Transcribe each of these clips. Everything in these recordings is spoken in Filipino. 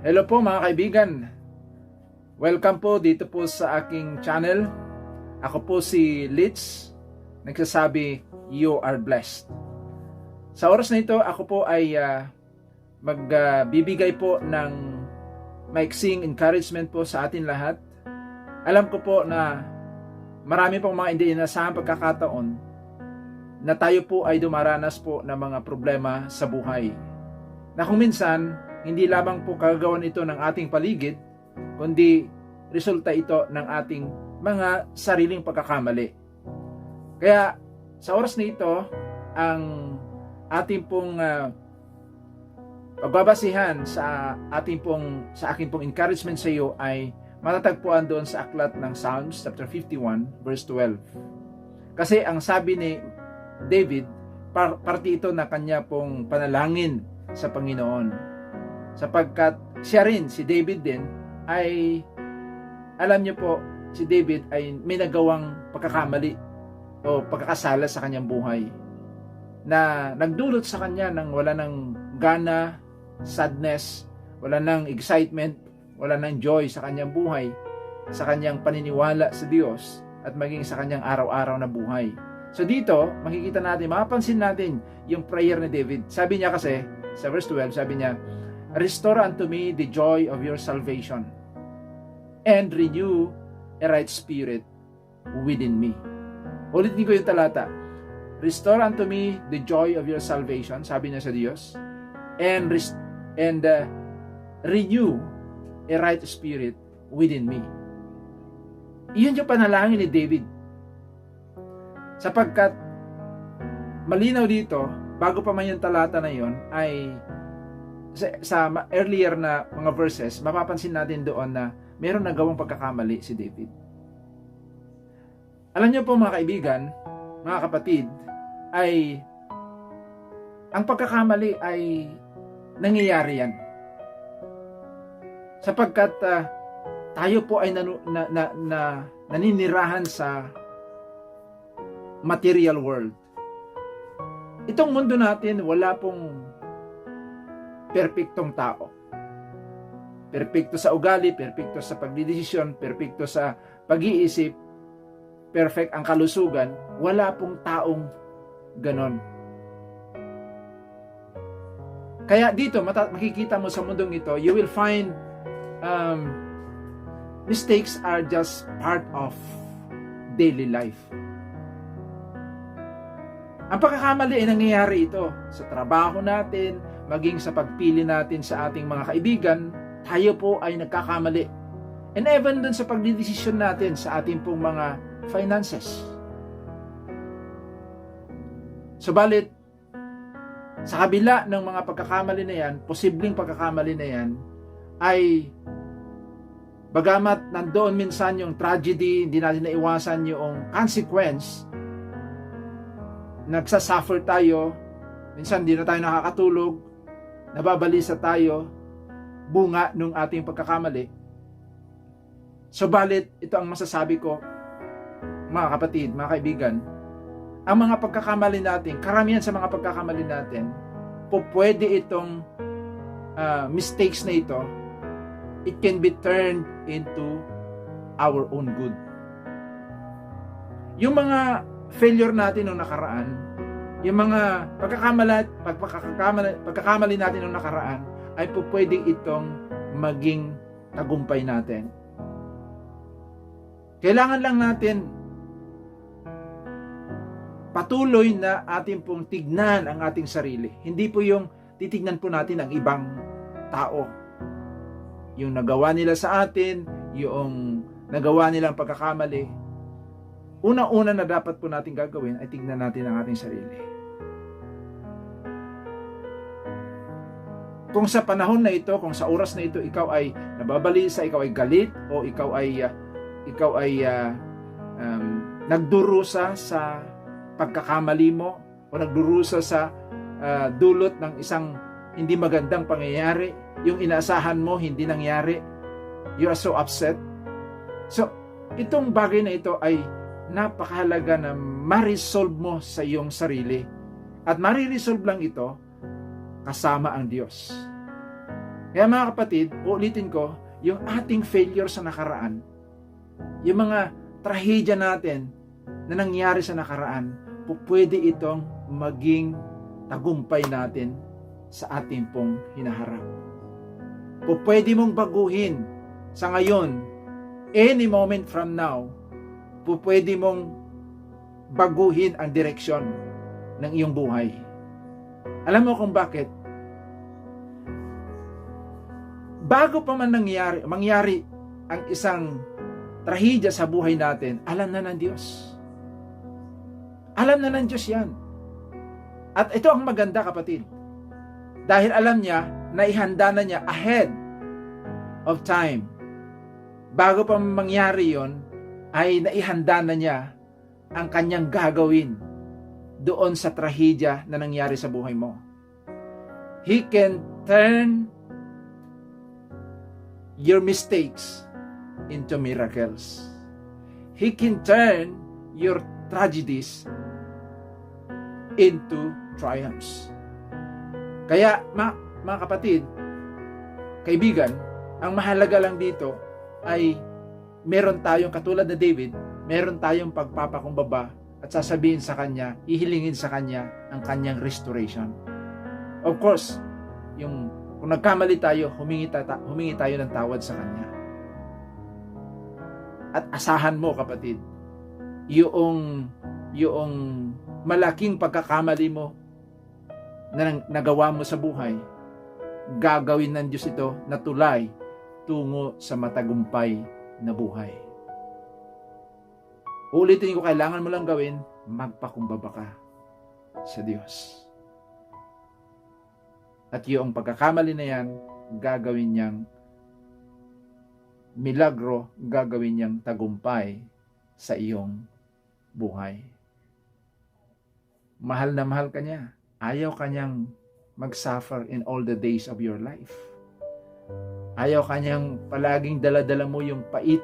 Hello po mga kaibigan. Welcome po dito po sa aking channel. Ako po si Litz, nagsasabi, you are blessed. Sa oras na ito, ako po ay magbibigay po ng maiksing encouragement po sa atin lahat. Alam ko po na marami pong mga hindi inasahang pagkakataon na tayo po ay dumaranas po ng mga problema sa buhay. Na kung minsan, hindi lamang po kagagawan ito ng ating paligid, kundi resulta ito ng ating mga sariling pagkakamali. Kaya sa oras na ito, ang ating pong pagbabasihan sa aking pong encouragement sa iyo ay matatagpuan doon sa aklat ng Psalms chapter 51 verse 12. Kasi ang sabi ni David, parte ito na kanya pong panalangin sa Panginoon. Sapagkat siya rin, si David din, ay, alam niyo po, si David ay may nagawang pagkakamali o pagkakasala sa kanyang buhay na nagdulot sa kanya ng wala ng gana, sadness, wala ng excitement, wala ng joy sa kanyang buhay, sa kanyang paniniwala sa Diyos at maging sa kanyang araw-araw na buhay. So dito, makikita natin, mapapansin natin yung prayer ni David. Sabi niya kasi, sa verse 12, sabi niya, "Restore unto me the joy of your salvation, and renew a right spirit within me." Ulitin ko yung talata. Restore unto me the joy of your salvation, sabi niya sa Diyos, and renew a right spirit within me. Iyon yung panalangin ni David. Sapagkat malinaw dito, bago pa man yung talata na yon, ay sa earlier na mga verses, mapapansin natin doon na meron nagawang pagkakamali si David. Alam niyo po mga kaibigan, mga kapatid, ay ang pagkakamali ay nangyayari yan. Sapagkat tayo po ay naninirahan sa material world. Itong mundo natin, wala pong perpektong tao. Perpekto sa ugali, perpekto sa pagdidesisyon, perpekto sa pag-iisip, perfect ang kalusugan. Wala pong taong ganon. Kaya dito, makikita mo sa mundong ito, you will find mistakes are just part of daily life. Ang pagkakamali ay nangyayari ito sa trabaho natin, maging sa pagpili natin sa ating mga kaibigan, tayo po ay nagkakamali. And even dun sa pagdidesisyon natin sa ating pong mga finances. Subalit, sa kabila ng mga pagkakamali na yan, posibleng pagkakamali na yan, ay bagamat nandoon minsan yung tragedy, hindi natin naiwasan yung consequence, nagsasuffer tayo, minsan hindi na tayo nakakatulog, nababalisa tayo, bunga ng ating pagkakamali. Subalit, ito ang masasabi ko, mga kapatid, mga kaibigan, ang mga pagkakamali natin, karamihan sa mga pagkakamali natin, pwede itong mistakes na ito, it can be turned into our own good. Yung mga failure natin noong nakaraan, yung mga pagkakamali natin noong nakaraan, ay pwede itong maging tagumpay natin. Kailangan lang natin patuloy na ating pong tignan ang ating sarili. Hindi po yung titignan po natin ang ibang tao. Yung nagawa nila sa atin, yung nagawa nilang pagkakamali. Una-una na dapat po natin gagawin ay tignan natin ang ating sarili. Kung sa panahon na ito, kung sa oras na ito, ikaw ay nababalisa, ikaw ay galit, o ikaw ay nagdurusa sa pagkakamali mo, o nagdurusa sa dulot ng isang hindi magandang pangyayari, yung inaasahan mo hindi nangyari, you are so upset. So, itong bagay na ito ay napakahalaga na ma-resolve mo sa iyong sarili. At ma-resolve lang ito kasama ang Diyos. Kaya mga kapatid, ulitin ko, yung ating failure sa nakaraan, yung mga trahedya natin na nangyari sa nakaraan, pwede itong maging tagumpay natin sa ating pong hinaharap. Pwede mong baguhin sa ngayon, any moment from now, pwede mong baguhin ang direksyon ng iyong buhay. Alam mo kung bakit? Bago pa man mangyari ang isang trahedya sa buhay natin, alam na ng Diyos. Alam na ng Diyos yan. At ito ang maganda, kapatid. Dahil alam niya na ihanda na niya ahead of time. Bago pa mangyari yon, ay naihanda na niya ang kanyang gagawin doon sa trahedya na nangyari sa buhay mo. He can turn your mistakes into miracles. He can turn your tragedies into triumphs. Kaya, mga kapatid, kaibigan, ang mahalaga lang dito ay meron tayong, katulad na David, meron tayong pagpapakumbaba at sasabihin sa kanya, ihilingin sa kanya ang kanyang restoration. Of course, kung nagkamali tayo, humingi tayo ng tawad sa kanya. At asahan mo, kapatid, yung malaking pagkakamali mo na nagawa mo sa buhay, gagawin ng Diyos ito na tulay tungo sa matagumpay na buhay. Ulitin ko, kailangan mo lang gawin, magpakumbaba ka sa Diyos. At yung pagkakamali na yan, gagawin niyang milagro, gagawin niyang tagumpay sa iyong buhay. Mahal na mahal ka niya. Ayaw ka niyang mag-suffer in all the days of your life. Ayaw ka niyang palaging dala-dala mo yung pait,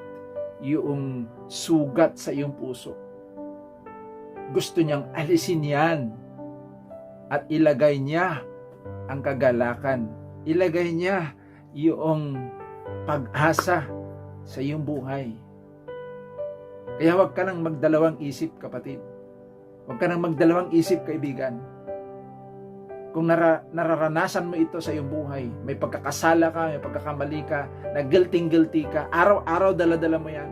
yung sugat sa iyong puso. Gusto niyang alisin yan at ilagay niya ang kagalakan. Ilagay niya yung pag-asa sa iyong buhay. Kaya huwag ka nang magdalawang isip, kapatid. Huwag ka nang magdalawang isip, kaibigan. Kung nararanasan mo ito sa iyong buhay, may pagkakasala ka, may pagkakamali ka, na guilty ka, araw-araw dala-dala mo yan.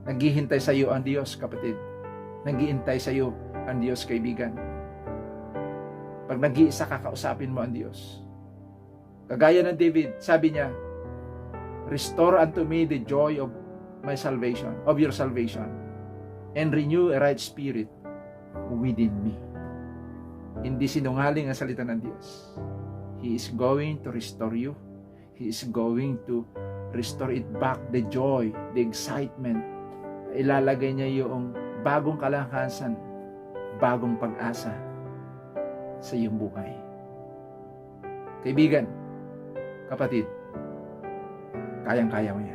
Naghihintay sa iyo ang Diyos, kapatid. Naghihintay sa iyo ang Diyos, kaibigan. Pag nag-iisa ka, kausapin mo ang Diyos. Kagaya ng David, sabi niya, restore unto me the joy of my salvation, of your salvation, and renew a right spirit within me. Hindi sinungaling ang salita ng Diyos. He is going to restore you. He is going to restore it back, the joy, the excitement. Ilalagay niya yung bagong kalakasan, bagong pag-asa sa iyong buhay. Kaibigan, kapatid, kayang-kaya mo yan.